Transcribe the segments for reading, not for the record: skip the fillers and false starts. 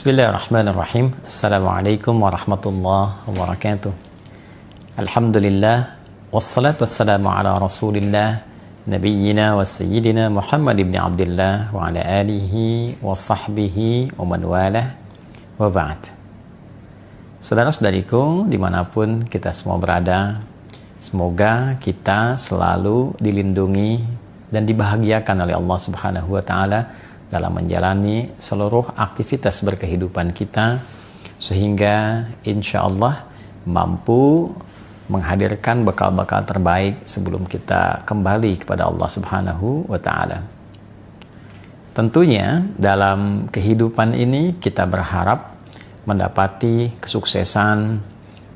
Bismillahirrahmanirrahim. Assalamualaikum warahmatullahi wabarakatuh. Alhamdulillah, wassalatu wassalamu ala rasulillah, nabiyyina wa sayyidina Muhammad ibn Abdullah wa ala alihi wa sahbihi wa man walah, wa ba'd. Saudara-saudariku dimanapun kita semua berada, semoga kita selalu dilindungi dan dibahagiakan oleh Allah Subhanahu wa Ta'ala dalam menjalani seluruh aktivitas berkehidupan kita, sehingga insya Allah mampu menghadirkan bekal-bekal terbaik sebelum kita kembali kepada Allah Subhanahu wa Ta'ala. Tentunya dalam kehidupan ini kita berharap mendapati kesuksesan,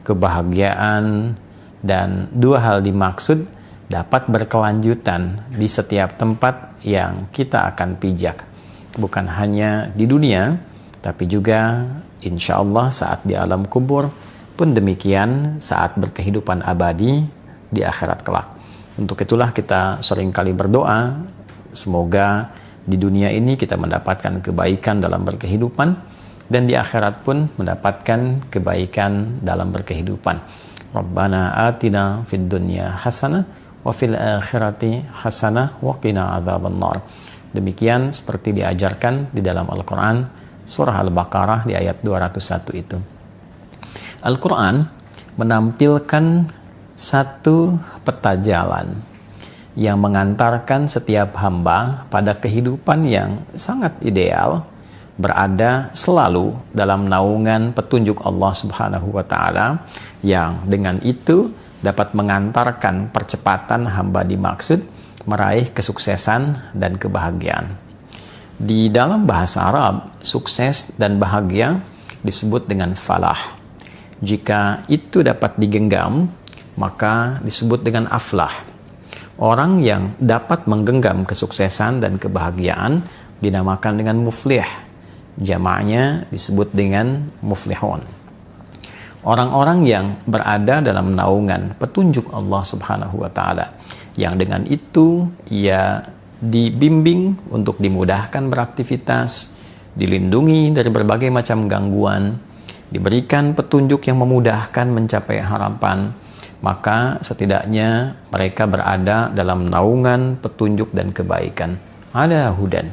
kebahagiaan, dan dua hal dimaksud dapat berkelanjutan di setiap tempat yang kita akan pijak. Bukan hanya di dunia, tapi juga insya Allah saat di alam kubur, pun demikian saat berkehidupan abadi di akhirat kelak. Untuk itulah kita seringkali berdoa, semoga di dunia ini kita mendapatkan kebaikan dalam berkehidupan, dan di akhirat pun mendapatkan kebaikan dalam berkehidupan. Rabbana atina fid dunya hasanah wa fil akhirati hasanah wa qina adzabannar. Demikian seperti diajarkan di dalam Al-Quran surah Al-Baqarah di ayat 201 itu. Al-Quran menampilkan satu peta jalan yang mengantarkan setiap hamba pada kehidupan yang sangat ideal, berada selalu dalam naungan petunjuk Allah Subhanahu wa Ta'ala, yang dengan itu dapat mengantarkan percepatan hamba dimaksud meraih kesuksesan dan kebahagiaan. Di dalam bahasa Arab, sukses dan bahagia disebut dengan falah. Jika itu dapat digenggam, maka disebut dengan aflah. Orang yang dapat menggenggam kesuksesan dan kebahagiaan dinamakan dengan muflih. Jamaknya disebut dengan muflihun. Orang-orang yang berada dalam naungan petunjuk Allah Subhanahu wa Ta'ala, yang dengan itu ia dibimbing untuk dimudahkan beraktivitas, dilindungi dari berbagai macam gangguan, diberikan petunjuk yang memudahkan mencapai harapan, maka setidaknya mereka berada dalam naungan petunjuk dan kebaikan. Ala hudan.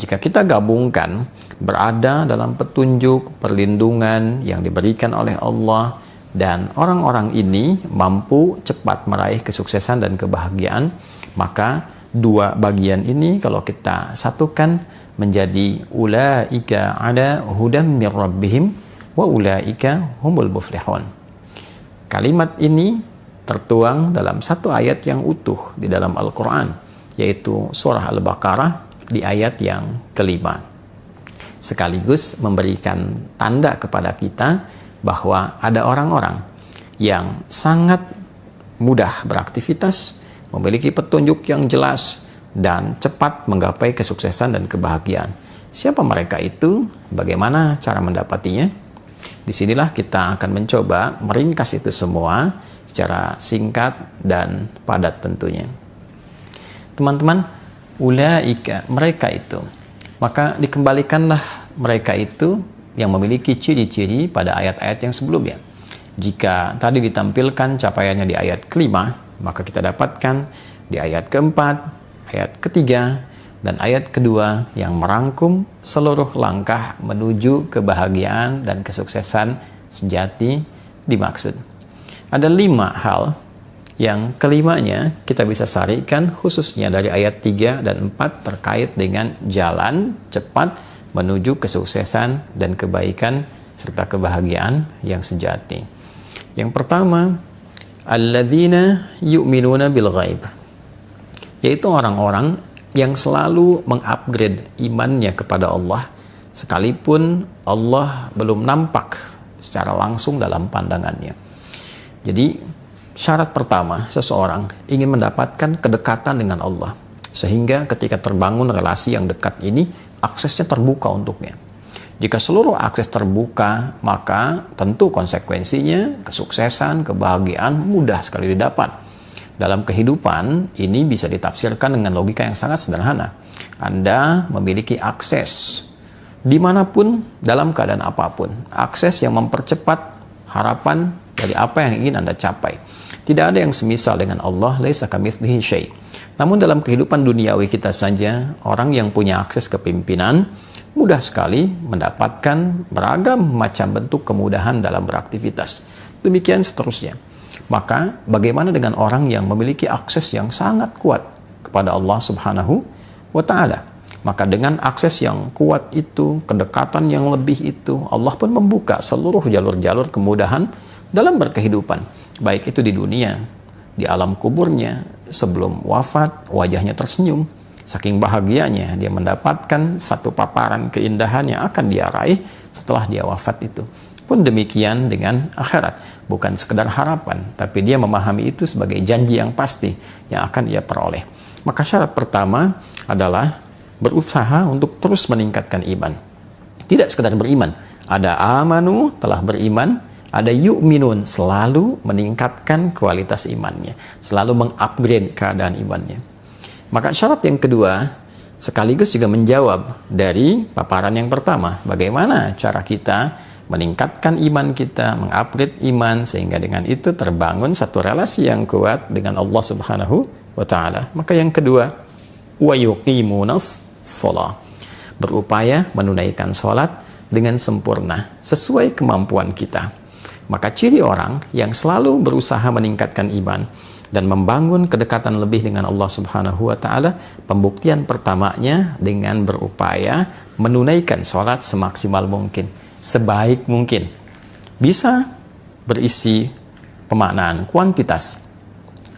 Jika kita gabungkan berada dalam petunjuk, perlindungan yang diberikan oleh Allah, dan orang-orang ini mampu cepat meraih kesuksesan dan kebahagiaan, maka dua bagian ini kalau kita satukan menjadi ulaika ala hudam mir rabbihim wa ulaika humul muflihun. Kalimat ini tertuang dalam satu ayat yang utuh di dalam Al-Quran, yaitu surah Al-Baqarah di ayat yang kelima, sekaligus memberikan tanda kepada kita bahwa ada orang-orang yang sangat mudah beraktivitas, memiliki petunjuk yang jelas, dan cepat menggapai kesuksesan dan kebahagiaan. Siapa mereka itu? Bagaimana cara mendapatinya? Disinilah kita akan mencoba meringkas itu semua secara singkat dan padat tentunya. Teman-teman, ulaika, mereka itu. Maka dikembalikanlah mereka itu yang memiliki ciri-ciri pada ayat-ayat yang sebelumnya. Jika tadi ditampilkan capaiannya di ayat kelima, maka kita dapatkan di ayat keempat, ayat ketiga, dan ayat kedua yang merangkum seluruh langkah menuju kebahagiaan dan kesuksesan sejati dimaksud. Ada 5 hal yang kelimanya kita bisa sarikan khususnya dari ayat 3 dan 4 terkait dengan jalan cepat menuju kesuksesan dan kebaikan serta kebahagiaan yang sejati. Yang pertama, alladzina yu'minuna bil ghaib, yaitu orang-orang yang selalu mengupgrade imannya kepada Allah sekalipun Allah belum nampak secara langsung dalam pandangannya. Jadi syarat pertama, seseorang ingin mendapatkan kedekatan dengan Allah, sehingga ketika terbangun relasi yang dekat ini, aksesnya terbuka untuknya. Jika seluruh akses terbuka, maka tentu konsekuensinya kesuksesan, kebahagiaan mudah sekali didapat. Dalam kehidupan, ini bisa ditafsirkan dengan logika yang sangat sederhana. Anda memiliki akses dimanapun, dalam keadaan apapun. Akses yang mempercepat harapan dari apa yang ingin Anda capai. Tidak ada yang semisal dengan Allah, laisa kamitslihi syai'. Namun dalam kehidupan duniawi kita saja, orang yang punya akses kepimpinan mudah sekali mendapatkan beragam macam bentuk kemudahan dalam beraktivitas. Demikian seterusnya. Maka bagaimana dengan orang yang memiliki akses yang sangat kuat kepada Allah Subhanahu wa Ta'ala? Maka dengan akses yang kuat itu, kedekatan yang lebih itu, Allah pun membuka seluruh jalur-jalur kemudahan dalam berkehidupan. Baik itu di dunia, di alam kuburnya, sebelum wafat, wajahnya tersenyum. Saking bahagianya dia mendapatkan satu paparan keindahan yang akan dia raih setelah dia wafat itu. Pun demikian dengan akhirat. Bukan sekedar harapan, tapi dia memahami itu sebagai janji yang pasti yang akan ia peroleh. Maka syarat pertama adalah berusaha untuk terus meningkatkan iman. Tidak sekedar beriman. Ada amanu, telah beriman. Ada yu'minun, selalu meningkatkan kualitas imannya. Selalu mengupgrade keadaan imannya. Maka syarat yang kedua, sekaligus juga menjawab dari paparan yang pertama. Bagaimana cara kita meningkatkan iman kita, mengupgrade iman, sehingga dengan itu terbangun satu relasi yang kuat dengan Allah Subhanahu wa Ta'ala. Maka yang kedua, wa yuqimunas shalah, berupaya menunaikan sholat dengan sempurna sesuai kemampuan kita. Maka ciri orang yang selalu berusaha meningkatkan iman dan membangun kedekatan lebih dengan Allah Subhanahu wa Ta'ala, pembuktian pertamanya dengan berupaya menunaikan sholat semaksimal mungkin, sebaik mungkin. Bisa berisi pemaknaan kuantitas.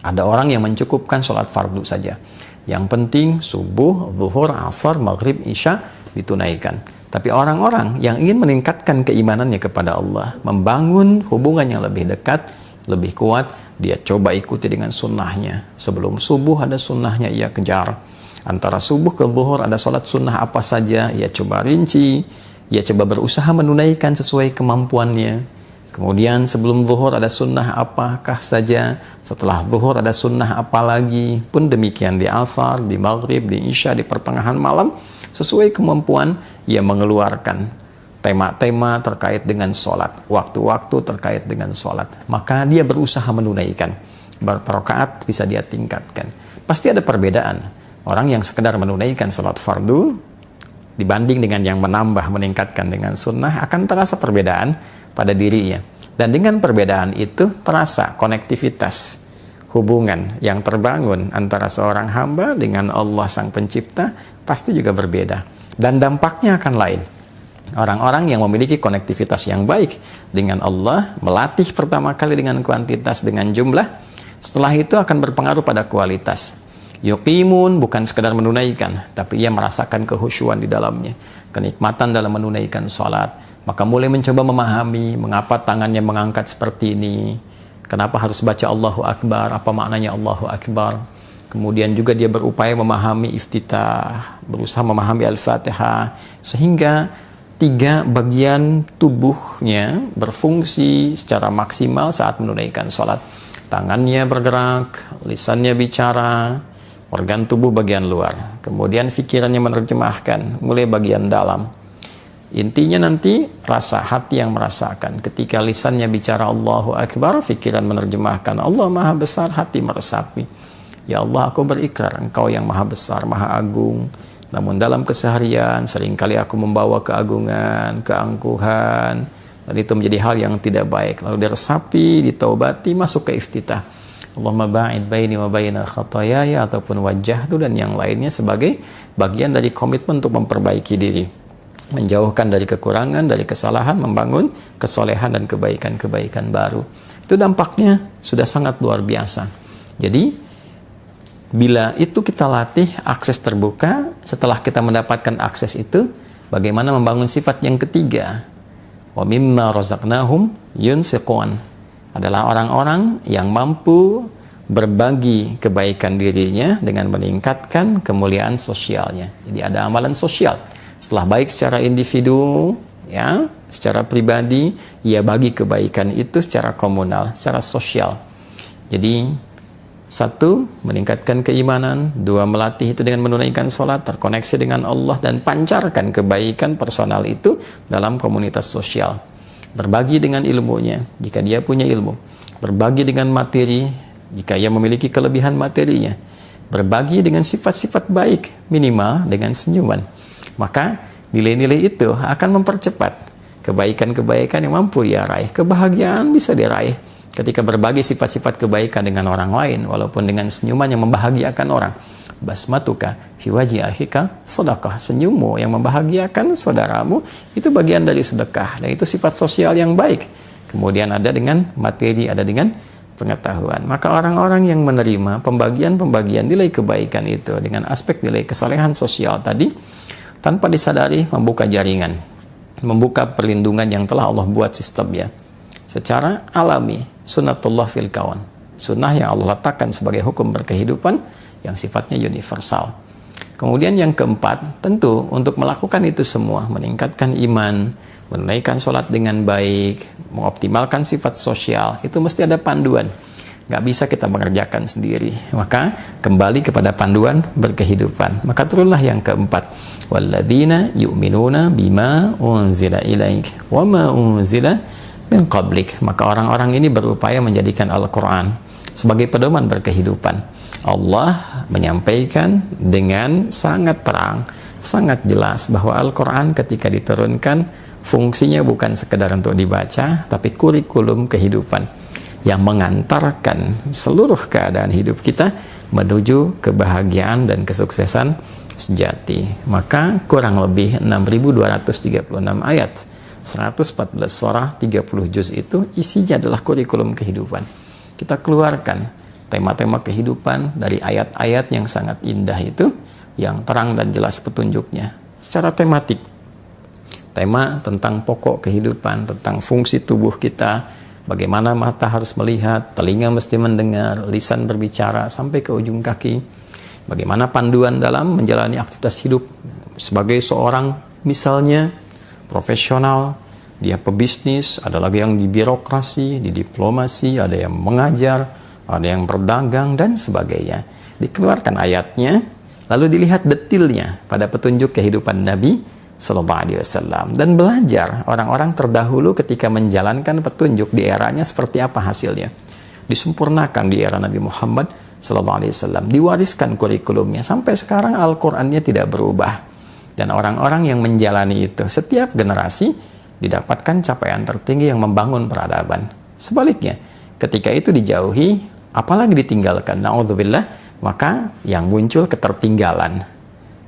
Ada orang yang mencukupkan sholat fardu saja. Yang penting subuh, zuhur, asar, maghrib, isya ditunaikan. Tapi orang-orang yang ingin meningkatkan keimanannya kepada Allah, membangun hubungan yang lebih dekat, lebih kuat, dia coba ikuti dengan sunnahnya. Sebelum subuh ada sunnahnya, ia kejar. Antara subuh ke zuhur ada sholat sunnah apa saja, ia coba rinci. Ia coba berusaha menunaikan sesuai kemampuannya. Kemudian sebelum zuhur ada sunnah apakah saja, setelah zuhur ada sunnah apa lagi. Pun demikian di asar, di maghrib, di isya, di pertengahan malam, sesuai kemampuan ia mengeluarkan tema-tema terkait dengan sholat, waktu-waktu terkait dengan sholat. Maka dia berusaha menunaikan. Berapa rakaat bisa dia tingkatkan. Pasti ada perbedaan. Orang yang sekedar menunaikan sholat fardu dibanding dengan yang menambah, meningkatkan dengan sunnah, akan terasa perbedaan pada dirinya. Dan dengan perbedaan itu terasa konektivitas hubungan yang terbangun antara seorang hamba dengan Allah Sang Pencipta pasti juga berbeda. Dan dampaknya akan lain. Orang-orang yang memiliki konektivitas yang baik dengan Allah, melatih pertama kali dengan kuantitas, dengan jumlah, setelah itu akan berpengaruh pada kualitas. Yuqimun bukan sekedar menunaikan, tapi ia merasakan kehusyuan di dalamnya, kenikmatan dalam menunaikan sholat. Maka mulai mencoba memahami mengapa tangannya mengangkat seperti ini, kenapa harus baca Allahu Akbar, apa maknanya Allahu Akbar. Kemudian juga dia berupaya memahami iftitah, berusaha memahami Al-Fatihah, sehingga 3 bagian tubuhnya berfungsi secara maksimal saat menunaikan sholat. Tangannya bergerak, lisannya bicara, organ tubuh bagian luar. Kemudian pikirannya menerjemahkan, mulai bagian dalam. Intinya nanti rasa hati yang merasakan. Ketika lisannya bicara Allahu Akbar, pikiran menerjemahkan Allah Maha Besar, hati meresapi. Ya Allah, aku berikrar Engkau yang Maha Besar, Maha Agung. Namun dalam keseharian seringkali aku membawa keagungan, keangkuhan, dan itu menjadi hal yang tidak baik. Lalu diresapi, ditaubati, masuk ke iftitah. Allahumma ba'id baini wa baina khatayaya, ataupun wajah itu dan yang lainnya sebagai bagian dari komitmen untuk memperbaiki diri, menjauhkan dari kekurangan, dari kesalahan, membangun kesolehan dan kebaikan-kebaikan baru. Itu dampaknya sudah sangat luar biasa. Jadi bila itu kita latih akses terbuka, setelah kita mendapatkan akses itu, bagaimana membangun sifat yang ketiga? Wa mimma razaqnahum yunfiqun, adalah orang-orang yang mampu berbagi kebaikan dirinya dengan meningkatkan kemuliaan sosialnya. Jadi ada amalan sosial. Setelah baik secara individu, ya, secara pribadi, ia bagi kebaikan itu secara komunal, secara sosial. Jadi Satu, meningkatkan keimanan. Dua, melatih itu dengan menunaikan sholat, terkoneksi dengan Allah, dan pancarkan kebaikan personal itu dalam komunitas sosial. Berbagi dengan ilmunya, jika dia punya ilmu. Berbagi dengan materi, jika ia memiliki kelebihan materinya. Berbagi dengan sifat-sifat baik, minimal dengan senyuman. Maka nilai-nilai itu akan mempercepat kebaikan-kebaikan yang mampu ia raih. Kebahagiaan bisa diraih ketika berbagi sifat-sifat kebaikan dengan orang lain, walaupun dengan senyuman yang membahagiakan orang. Basmatuka fi wajhi akhika sedekah. Senyummu yang membahagiakan saudaramu itu bagian dari sedekah, dan itu sifat sosial yang baik. Kemudian ada dengan materi, ada dengan pengetahuan. Maka orang-orang yang menerima pembagian-pembagian nilai kebaikan itu dengan aspek nilai kesalehan sosial tadi, tanpa disadari membuka jaringan, membuka perlindungan yang telah Allah buat sistemnya secara alami. Sunnatullah fil kawan, sunnah yang Allah letakkan sebagai hukum berkehidupan yang sifatnya universal. Kemudian yang keempat, tentu untuk melakukan itu semua, meningkatkan iman, menunaikan sholat dengan baik, mengoptimalkan sifat sosial, itu mesti ada panduan. Nggak bisa kita mengerjakan sendiri. Maka kembali kepada panduan berkehidupan. Maka turunlah yang keempat. Walladzina yu'minuna bima unzila ilaik wa ma unzila min qablik. Maka orang-orang ini berupaya menjadikan Al-Quran sebagai pedoman berkehidupan. Allah menyampaikan dengan sangat terang, sangat jelas bahwa Al-Quran ketika diturunkan fungsinya bukan sekedar untuk dibaca, tapi kurikulum kehidupan yang mengantarkan seluruh keadaan hidup kita menuju kebahagiaan dan kesuksesan sejati. Maka kurang lebih 6.236 ayat, 114 surah, 30 juz itu isinya adalah kurikulum kehidupan. Kita keluarkan tema-tema kehidupan dari ayat-ayat yang sangat indah itu, yang terang dan jelas petunjuknya secara tematik. Tema tentang pokok kehidupan, tentang fungsi tubuh kita, bagaimana mata harus melihat, telinga mesti mendengar, lisan berbicara sampai ke ujung kaki. Bagaimana panduan dalam menjalani aktivitas hidup sebagai seorang misalnya profesional, dia pebisnis, ada lagi yang di birokrasi, di diplomasi, ada yang mengajar, ada yang berdagang, dan sebagainya. Dikeluarkan ayatnya, lalu dilihat detilnya pada petunjuk kehidupan Nabi Sallallahu Alaihi Wasallam, dan belajar orang-orang terdahulu ketika menjalankan petunjuk di eranya seperti apa hasilnya. Disempurnakan di era Nabi Muhammad Sallallahu Alaihi Wasallam, diwariskan kurikulumnya sampai sekarang. Al-Qur'annya tidak berubah, dan orang-orang yang menjalani itu setiap generasi didapatkan capaian tertinggi yang membangun peradaban. Sebaliknya, ketika itu dijauhi, apalagi ditinggalkan, na'udzubillah, maka yang muncul ketertinggalan,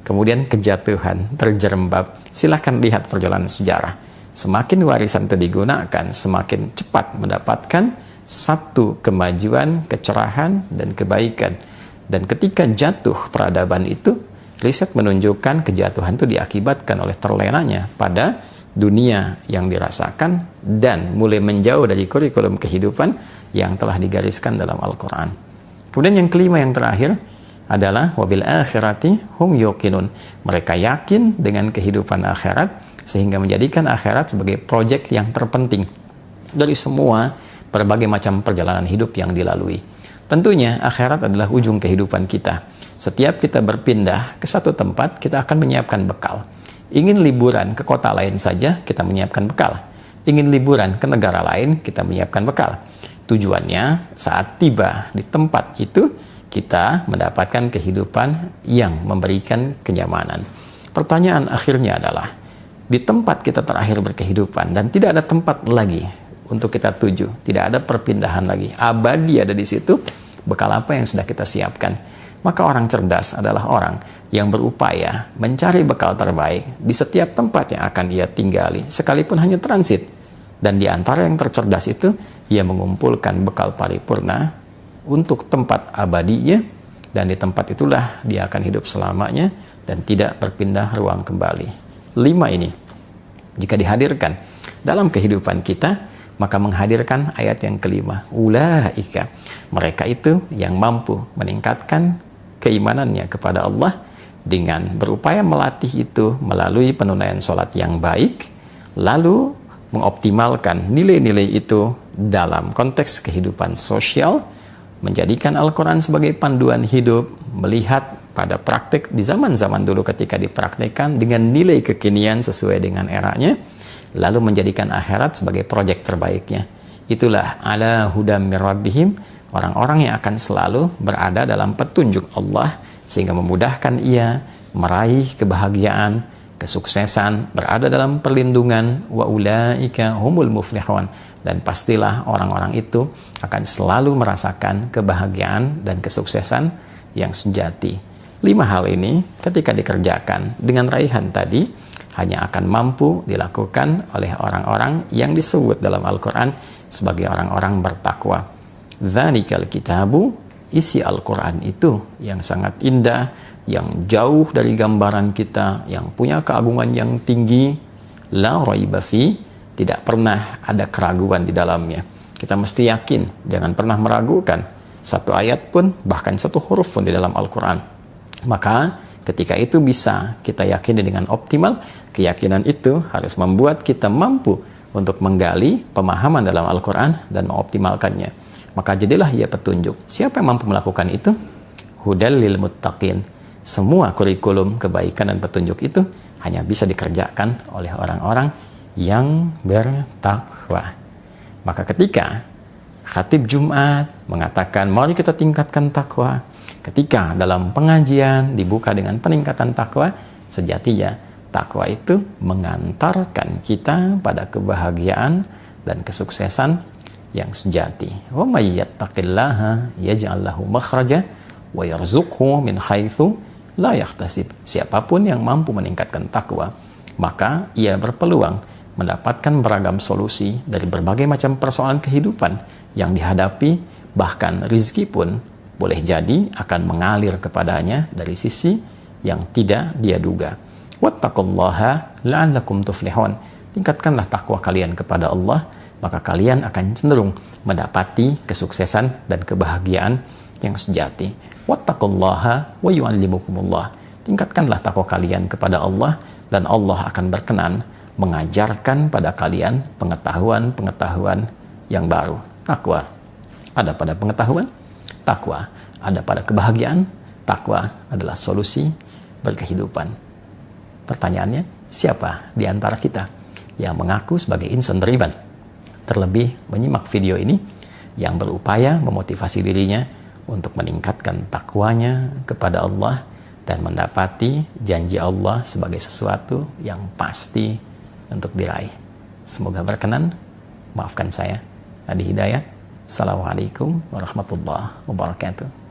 kemudian kejatuhan, terjerembab. Silahkan lihat perjalanan sejarah. Semakin warisan itu digunakan, semakin cepat mendapatkan satu kemajuan, kecerahan, dan kebaikan. Dan ketika jatuh peradaban itu, riset menunjukkan kejatuhan itu diakibatkan oleh terlenanya pada dunia yang dirasakan dan mulai menjauh dari kurikulum kehidupan yang telah digariskan dalam Al-Quran. Kemudian yang kelima, yang terakhir adalah wabil akhirati hum yuqinun. Mereka yakin dengan kehidupan akhirat sehingga menjadikan akhirat sebagai proyek yang terpenting dari semua berbagai macam perjalanan hidup yang dilalui. Tentunya akhirat adalah ujung kehidupan kita. Setiap kita berpindah ke satu tempat, kita akan menyiapkan bekal. Ingin liburan ke kota lain saja, kita menyiapkan bekal. Ingin liburan ke negara lain, kita menyiapkan bekal. Tujuannya saat tiba di tempat itu, kita mendapatkan kehidupan yang memberikan kenyamanan. Pertanyaan akhirnya adalah, di tempat kita terakhir berkehidupan dan tidak ada tempat lagi untuk kita tuju, tidak ada perpindahan lagi, abadi ada di situ, bekal apa yang sudah kita siapkan? Maka orang cerdas adalah orang yang berupaya mencari bekal terbaik di setiap tempat yang akan ia tinggali, sekalipun hanya transit. Dan di antara yang tercerdas itu, ia mengumpulkan bekal paripurna untuk tempat abadinya, dan di tempat itulah dia akan hidup selamanya dan tidak berpindah ruang kembali. 5 ini, jika dihadirkan dalam kehidupan kita, maka menghadirkan ayat yang kelima, ulaika, mereka itu yang mampu meningkatkan keimanannya kepada Allah dengan berupaya melatih itu melalui penunaian sholat yang baik, lalu mengoptimalkan nilai-nilai itu dalam konteks kehidupan sosial, menjadikan Al-Quran sebagai panduan hidup, melihat pada praktik di zaman-zaman dulu ketika dipraktikkan dengan nilai kekinian sesuai dengan eranya, lalu menjadikan akhirat sebagai proyek terbaiknya. Itulah ala hudam mir rabbihim, orang-orang yang akan selalu berada dalam petunjuk Allah sehingga memudahkan ia meraih kebahagiaan, kesuksesan, berada dalam perlindungan, wa ulaika humul muflihun, dan pastilah orang-orang itu akan selalu merasakan kebahagiaan dan kesuksesan yang sejati. 5 hal ini ketika dikerjakan dengan raihan tadi hanya akan mampu dilakukan oleh orang-orang yang disebut dalam Al-Quran sebagai orang-orang bertakwa. Dzalikal kitabu, isi Al-Quran itu yang sangat indah, yang jauh dari gambaran kita, yang punya keagungan yang tinggi, la raiba fi, tidak pernah ada keraguan di dalamnya. Kita mesti yakin, jangan pernah meragukan satu ayat pun, bahkan satu huruf pun di dalam Al-Quran. Maka ketika itu bisa kita yakini dengan optimal, keyakinan itu harus membuat kita mampu untuk menggali pemahaman dalam Al-Quran dan mengoptimalkannya. Maka jadilah ia petunjuk. Siapa yang mampu melakukan itu? Hudal lil muttaqin. Semua kurikulum kebaikan dan petunjuk itu hanya bisa dikerjakan oleh orang-orang yang bertakwa. Maka ketika khatib Jumat mengatakan mari kita tingkatkan takwa, ketika dalam pengajian dibuka dengan peningkatan takwa, sejatinya takwa itu mengantarkan kita pada kebahagiaan dan kesuksesan yang sejati. Wa may yattaqillaha yaj'al lahu makhraja wa yarzuqhu min haitsu la yahtasib. Siapapun yang mampu meningkatkan takwa, maka ia berpeluang mendapatkan beragam solusi dari berbagai macam persoalan kehidupan yang dihadapi, bahkan rizki pun boleh jadi akan mengalir kepadanya dari sisi yang tidak dia duga. Wattaqullaha la'allakum tuflihun. Tingkatkanlah takwa kalian kepada Allah, maka kalian akan cenderung mendapati kesuksesan dan kebahagiaan yang sejati. Wattaqullaha wa yu'allimukumullah. Tingkatkanlah takwa kalian kepada Allah, dan Allah akan berkenan mengajarkan pada kalian pengetahuan-pengetahuan yang baru. Takwa ada pada pengetahuan, takwa ada pada kebahagiaan, takwa adalah solusi berkehidupan. Pertanyaannya, siapa di antara kita yang mengaku sebagai insan beriman, terlebih menyimak video ini, yang berupaya memotivasi dirinya untuk meningkatkan takwanya kepada Allah dan mendapati janji Allah sebagai sesuatu yang pasti untuk diraih. Semoga berkenan. Maafkan saya, Adi Hidayat. Assalamualaikum warahmatullahi wabarakatuh.